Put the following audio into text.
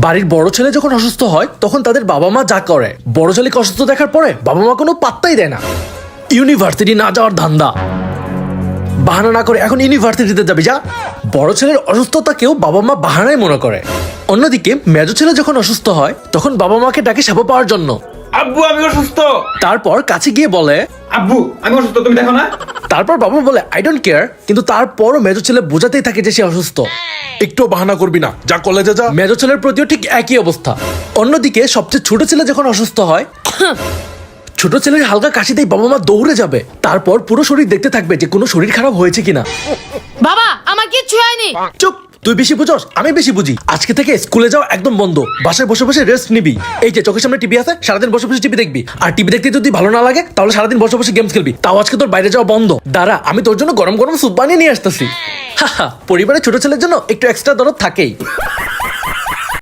বাড়ির বড় ছেলে যখন অসুস্থ হয় তখন তাদের বাবা মা যা করে, বড় ছেলেকে অসুস্থ দেখার পরে বাবা মা কোনো পাত্তাই দেয় না। ইউনিভার্সিটি না যাওয়ার ধান্দা, বাহানা না করে এখন ইউনিভার্সিটিতে যাবি যা। বড় ছেলের অসুস্থতাকেও বাবা মা বাহানায় মনে করে। অন্যদিকে মেজো ছেলে যখন অসুস্থ হয় তখন বাবা মাকে ডাকে সেবা পাওয়ার জন্য। আব্বু আমি অসুস্থ। তারপর কাছে গিয়ে বলে আব্বু আমি অসুস্থ, তুমি দেখো না? তারপর বাবা বলে আই ডোন্ট কেয়ার, কিন্তু তারপরও মেজো ছেলে বোঝাতেই থাকে যে সে অসুস্থ। একটু বাহানা করবি না, যা কলেজে যা। মেজো ছেলের প্রতিও ঠিক একই অবস্থা। অন্যদিকে সবচেয়ে ছোট ছেলে যখন অসুস্থ হয় ছোট ছেলের হালকা কাশিতেই বাবা মা দৌড়ে যাবে, তারপর পুরো শরীর দেখতে থাকবে যে কোনো শরীর খারাপ হয়েছে কিনা। বাবা আমার কিচ্ছু হয়নি। চুপ, তুই বেশি বুঝোস, আমি বেশি বুঝি। আজকে থেকে স্কুলে যাও একদম বন্ধ, বাসায় বসে বসে রেস্ট নিবি। এই যে চোখের সামনে টিভি আছে, সারাদিন বসে বসে টিভি দেখবি। আর টিভি দেখতে যদি ভালো না লাগে তাহলে সারাদিন বসে বসে গেমস খেলবি। তাও আজকে তোর বাইরে যাওয়া বন্ধ। দাঁড়া, আমি তোর জন্য গরম গরম স্যুপ বানিয়ে নিয়ে আসতেছি। হা হা, পরিবারের ছোট ছেলের জন্য একটু এক্সট্রা দরদ থাকেই।